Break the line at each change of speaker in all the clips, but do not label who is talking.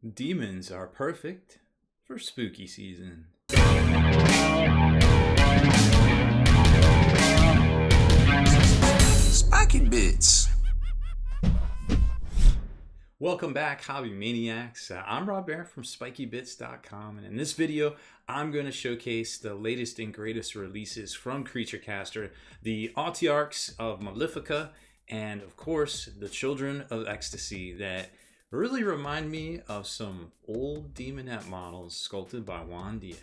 Demons are perfect for spooky season.
Spiky Bits.
Welcome back, Hobby Maniacs. I'm Rob Bear from SpikyBits.com, and in this video, I'm going to showcase the latest and greatest releases from Creature Caster, the Atriarchs of Malifica, and of course, the Children of Ecstasy that really remind me of some old Demonette models sculpted by Juan Diaz.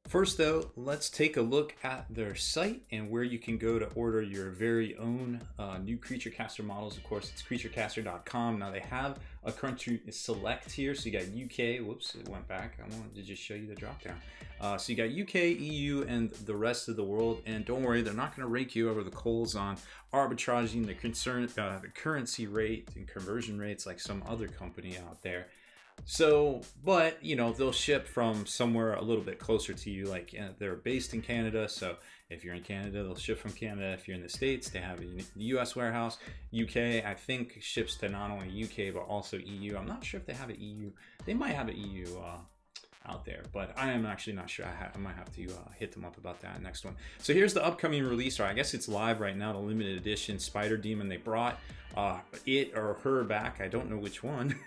First though, let's take a look at their site and where you can go to order your very own new Creature Caster models. Of course, it's creaturecaster.com. Now they have a country select here. So you got UK, whoops, it went back. I wanted to just show you the drop down. So you got UK, EU, and the rest of the world. And don't worry, they're not gonna rake you over the coals on arbitraging the currency rate and conversion rates like some other company out there. So, but you know, they'll ship from somewhere a little bit closer to you, like they're based in Canada. So if you're in Canada, they'll ship from Canada. If you're in the States, they have a US warehouse. UK, I think, ships to not only UK but also EU. I'm not sure if they have an EU. They might have an EU out there, but I am actually not sure. I might have to hit them up about that next one. So here's the upcoming release, or I guess it's live right now, the limited edition Spider Demon. They brought it or her back, I don't know which one,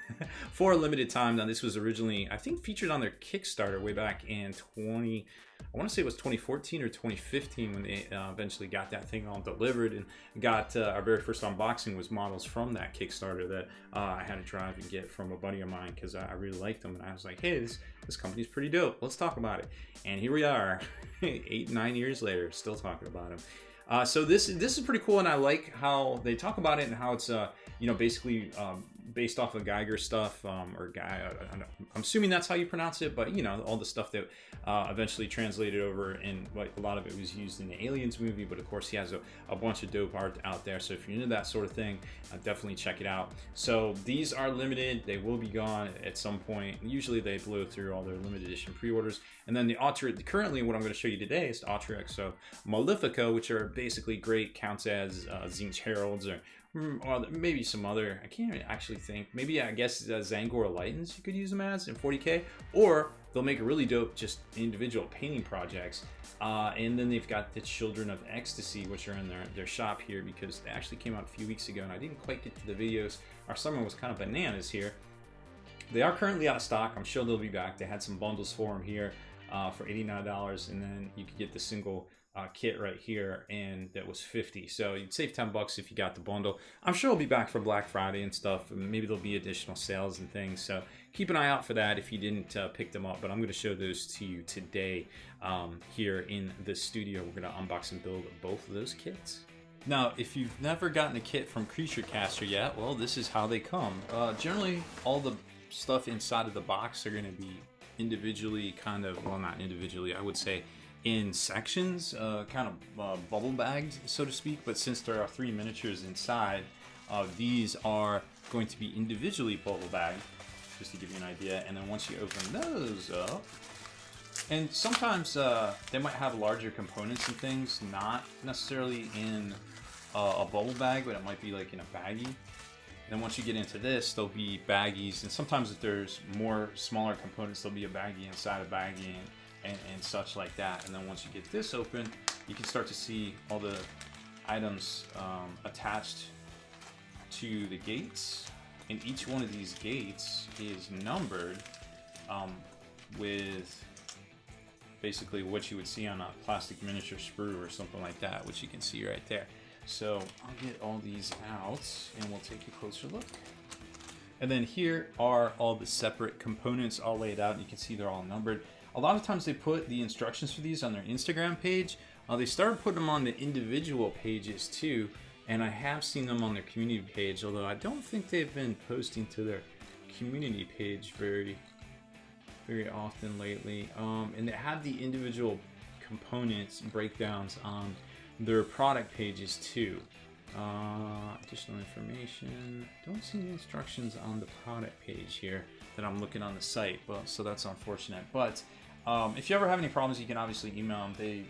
for a limited time. Now this was originally, I think, featured on their Kickstarter way back in I want to say it was 2014 or 2015 when they eventually got that thing all delivered, and got our very first unboxing was models from that Kickstarter that I had to drive and get from a buddy of mine because I really liked them, and I was like, hey, this company's pretty dope, let's talk about it. And here we are 8-9 years later, still talking about them. So this is pretty cool, and I like how they talk about it and how it's you know, basically based off of Geiger stuff, or Guy, I'm assuming that's how you pronounce it, but you know, all the stuff that eventually translated over, and like a lot of it was used in the Aliens movie. But of course, he has a bunch of dope art out there, so if you're into that sort of thing, definitely check it out. So these are limited, they will be gone at some point. Usually they blow through all their limited edition pre-orders. And then currently what I'm going to show you today is the Atriarchs of Malifica, which are basically great, counts as Tzeentch Heralds, or maybe some other, I can't actually think, maybe I guess Zangor Lightens you could use them as in 40k, or they'll make a really dope just individual painting projects. And then they've got the Children of Ecstasy, which are in their shop here, because they actually came out a few weeks ago and I didn't quite get to the videos. Our summer was kind of bananas here. They are currently out of stock. I'm sure they'll be back. They had some bundles for them here for $89, and then you could get the single kit right here, and that was $50. So you'd save $10 if you got the bundle. I'm sure it'll be back for Black Friday and stuff, and maybe there'll be additional sales and things. So keep an eye out for that if you didn't pick them up. But I'm going to show those to you today here in the studio. We're going to unbox and build both of those kits. Now, if you've never gotten a kit from Creature Caster yet, well, this is how they come. Generally, all the stuff inside of the box are going to be individually kind of, well, not individually, I would say in sections, kind of bubble bagged, so to speak. But since there are 3 miniatures inside, these are going to be individually bubble bagged, just to give you an idea. And then once you open those up, and sometimes they might have larger components and things, not necessarily in a bubble bag, but it might be like in a baggie. And then once you get into this, there'll be baggies, and sometimes if there's more smaller components, there'll be a baggie inside a baggie, and such like that. And then once you get this open, you can start to see all the items attached to the gates, and each one of these gates is numbered with basically what you would see on a plastic miniature sprue or something like that, which you can see right there. So I'll get all these out and we'll take a closer look. And then here are all the separate components all laid out. You can see they're all numbered. A lot of times they put the instructions for these on their Instagram page. They started putting them on the individual pages too, and I have seen them on their community page, although I don't think they've been posting to their community page very often lately. And they have the individual components breakdowns on their product pages too. Additional information, don't see the instructions on the product page here that I'm looking on the site, well, so that's unfortunate. But if you ever have any problems, you can obviously email them.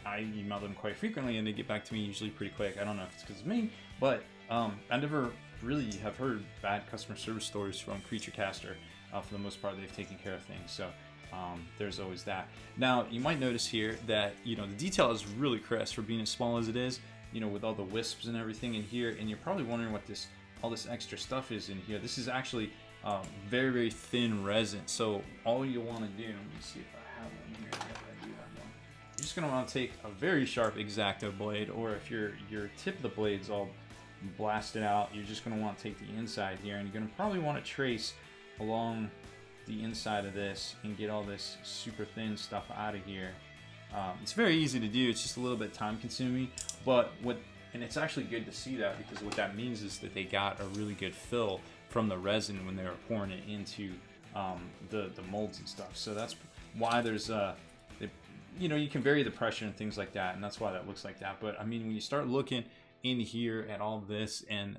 I email them quite frequently and they get back to me usually pretty quick. I don't know if it's because of me, but I never really have heard bad customer service stories from Creature Caster. for the most part, they've taken care of things. So there's always that. Now, you might notice here that, you know, the detail is really crisp for being as small as it is, you know, with all the wisps and everything in here. And you're probably wondering what all this extra stuff is in here. This is actually very, very thin resin. So all you want to do, let me see if I have one here. Yep, I do have one. You're just going to want to take a very sharp X-Acto blade, or if your tip of the blade's all blasted out, you're just going to want to take the inside here, and you're going to probably want to trace along the inside of this and get all this super thin stuff out of here. It's very easy to do. It's just a little bit time consuming, and it's actually good to see that, because what that means is that they got a really good fill from the resin when they were pouring it into the molds and stuff. So that's why there's you know, you can vary the pressure and things like that, and that's why that looks like that. But I mean, when you start looking in here at all this and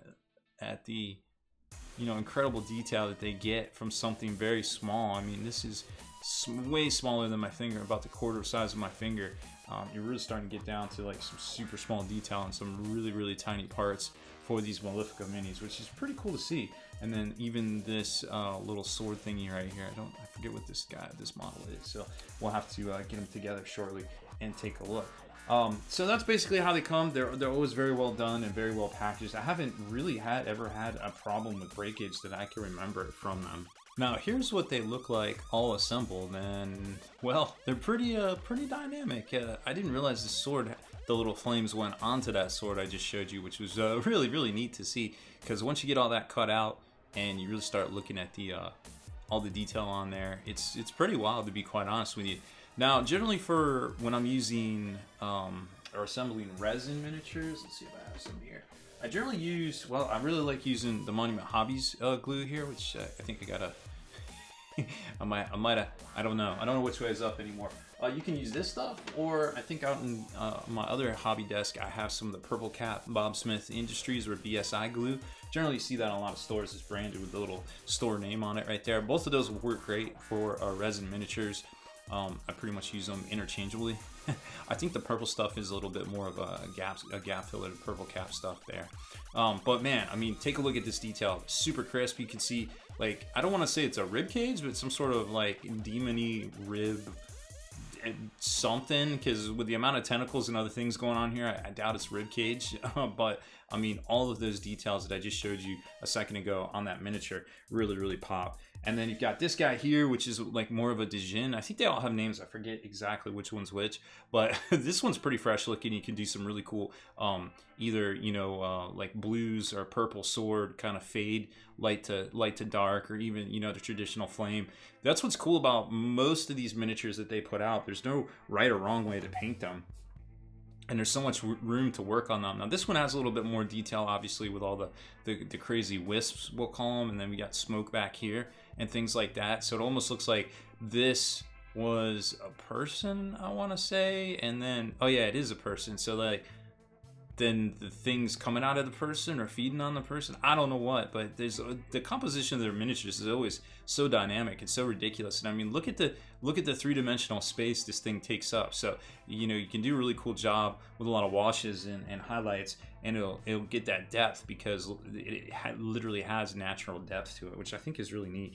at the, you know, incredible detail that they get from something very small. I mean, this is way smaller than my finger, about the quarter size of my finger. You're really starting to get down to like some super small detail and some really, really tiny parts for these Malifica minis, which is pretty cool to see. And then even this little sword thingy right here, I forget what this model is, so we'll have to get them together shortly and take a look. So that's basically how they come. They're always very well done and very well packaged. I haven't really ever had a problem with breakage that I can remember from them. Now here's what they look like all assembled, and well, they're pretty dynamic. I didn't realize the sword, the little flames went onto that sword I just showed you, which was really, really neat to see, because once you get all that cut out and you really start looking at the all the detail on there, it's pretty wild, to be quite honest with you. Now, generally for when I'm using or assembling resin miniatures, let's see if I have some here. I generally use, well, I really like using the Monument Hobbies glue here, which I think I got a, I don't know which way is up anymore. You can use this stuff, or I think out in my other hobby desk, I have some of the Purple Cap Bob Smith Industries or BSI glue. Generally you see that in a lot of stores. It's branded with the little store name on it right there. Both of those will work great for resin miniatures. I pretty much use them interchangeably. I think the purple stuff is a little bit more of a gap filler, purple cap stuff there. But man, I mean, take a look at this detail. Super crisp. You can see, like, I don't want to say it's a rib cage, but some sort of like demon-y rib something, because with the amount of tentacles and other things going on here, I doubt it's rib cage. But I mean, all of those details that I just showed you a second ago on that miniature really, really pop. And then you've got this guy here, which is like more of a Djinn. I think they all have names. I forget exactly which one's which, but this one's pretty fresh looking. You can do some really cool, either, you know, like blues or purple sword kind of fade, light to dark, or even, you know, the traditional flame. That's what's cool about most of these miniatures that they put out. There's no right or wrong way to paint them, and there's so much room to work on them. Now this one has a little bit more detail, obviously, with all the crazy wisps, we'll call them, and then we got smoke back here and things like that. So it almost looks like this was a person, I want to say, and then, oh yeah, it is a person. So like, then the things coming out of the person or feeding on the person, I don't know what, but there's the composition of their miniatures is always so dynamic and so ridiculous. And I mean, look at the three-dimensional space this thing takes up. So, you know, you can do a really cool job with a lot of washes and highlights, and it'll get that depth, because it literally has natural depth to it, which I think is really neat.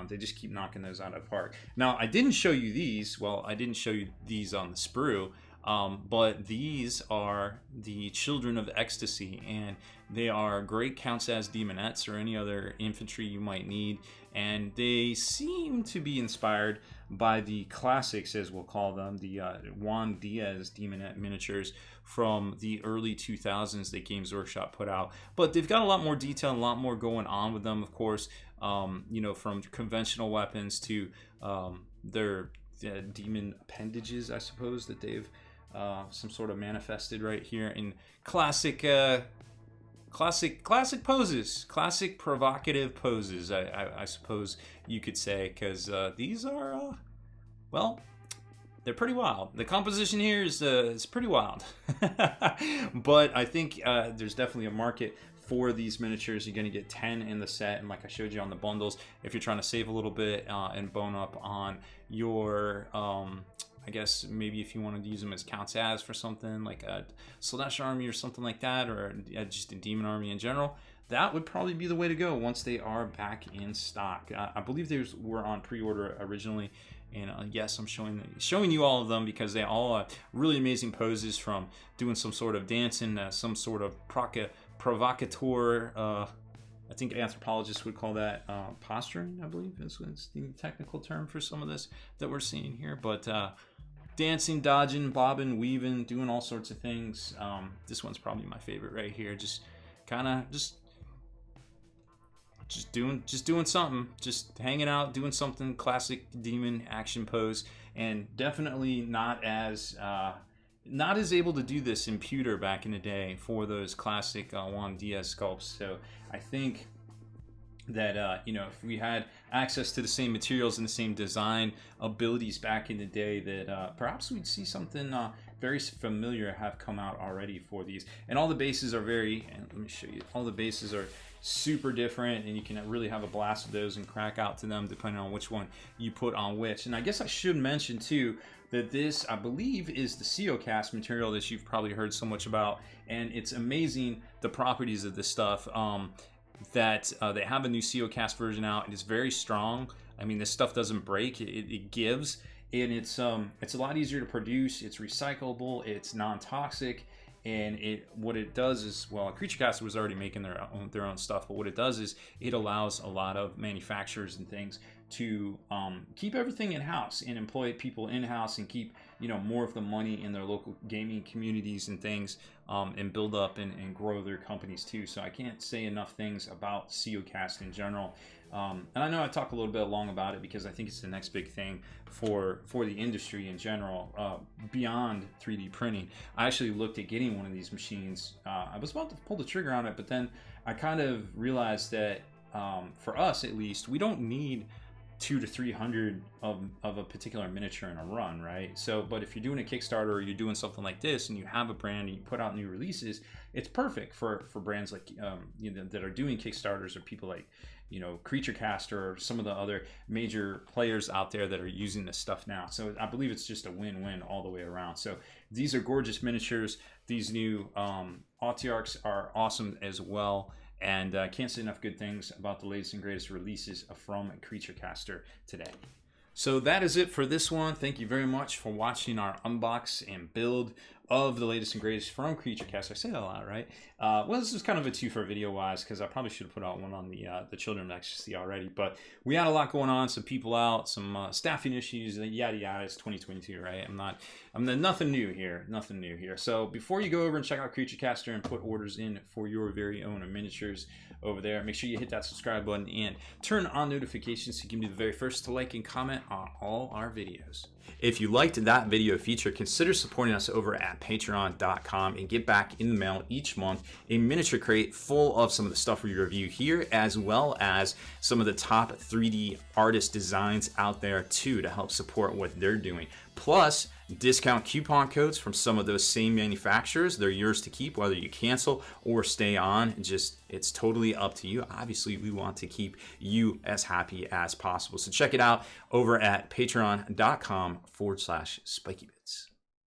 They just keep knocking those out of the park. Now, I didn't show you these. Well, I didn't show you these on the sprue. But these are the Children of Ecstasy, and they are great counts as demonettes or any other infantry you might need, and they seem to be inspired by the classics, as we'll call them, the Juan Diaz demonette miniatures from the early 2000s that Games Workshop put out. But they've got a lot more detail and a lot more going on with them, of course, you know, from conventional weapons to their demon appendages, I suppose, that they've some sort of manifested right here in classic poses, classic provocative poses, I suppose you could say, because these are well, they're pretty wild. The composition here is pretty wild. But I think there's definitely a market for these miniatures. You're going to get 10 in the set, and like I showed you on the bundles, if you're trying to save a little bit and bone up on your I guess maybe if you wanted to use them as counts as for something like a Slash army or something like that, or just a demon army in general, that would probably be the way to go once they are back in stock. I believe they were on pre-order originally, and yes, I'm showing you all of them because they all are really amazing poses, from doing some sort of dancing, some sort of provocateur. I think anthropologists would call that posturing, I believe is the technical term for some of this that we're seeing here. But dancing, dodging, bobbing, weaving, doing all sorts of things. This one's probably my favorite right here. Just kind of just doing something, just hanging out, doing something. Classic demon action pose, and definitely not as able to do this in pewter back in the day for those classic Juan Diaz sculpts. So I think that if we had access to the same materials and the same design abilities back in the day, that perhaps we'd see something very familiar have come out already for these. And all the bases are let me show you, all the bases are super different, and you can really have a blast with those and crack out to them depending on which one you put on which. And I guess I should mention too that this, I believe, is the CeoCast material that you've probably heard so much about, and it's amazing the properties of this stuff. That they have a new CeoCast version out. It is very strong. I mean, this stuff doesn't break. It gives, and it's a lot easier to produce. It's recyclable. It's non-toxic. And what it does is, well, Creature Caster was already making their own stuff, but what it does is it allows a lot of manufacturers and things to keep everything in-house and employ people in-house and keep more of the money in their local gaming communities and things, and build up and grow their companies too. So I can't say enough things about CeoCast in general. And I know I talk a little bit long about it because I think it's the next big thing for the industry in general, beyond 3D printing. I actually looked at getting one of these machines. I was about to pull the trigger on it, but then I kind of realized that for us at least, we don't need 200 to 300 of a particular miniature in a run, right? So, but if you're doing a Kickstarter or you're doing something like this and you have a brand and you put out new releases, it's perfect for brands like that are doing Kickstarters, or people like Creature Caster, or some of the other major players out there that are using this stuff now. So I believe it's just a win-win all the way around. So these are gorgeous miniatures. These new Atriarchs are awesome as well. And I can't say enough good things about the latest and greatest releases from Creature Caster today. So that is it for this one. Thank you very much for watching our unbox and build of the latest and greatest from Creature Caster. I say that a lot, right? Well, this is kind of a two-for video-wise, because I probably should have put out one on the Children of Ecstasy already. But we had a lot going on, some people out, some staffing issues, yada yada. It's 2022, right? Nothing new here. Nothing new here. So before you go over and check out Creature Caster and put orders in for your very own miniatures over there, make sure you hit that subscribe button and turn on notifications so you can be the very first to like and comment on all our videos. If you liked that video feature, consider supporting us over at Patron.com and get back in the mail each month a miniature crate full of some of the stuff we review here, as well as some of the top 3D artist designs out there too, to help support what they're doing. Plus, discount coupon codes from some of those same manufacturers. They're yours to keep, whether you cancel or stay on. It's totally up to you. Obviously, we want to keep you as happy as possible. So check it out over at patreon.com/spikybits.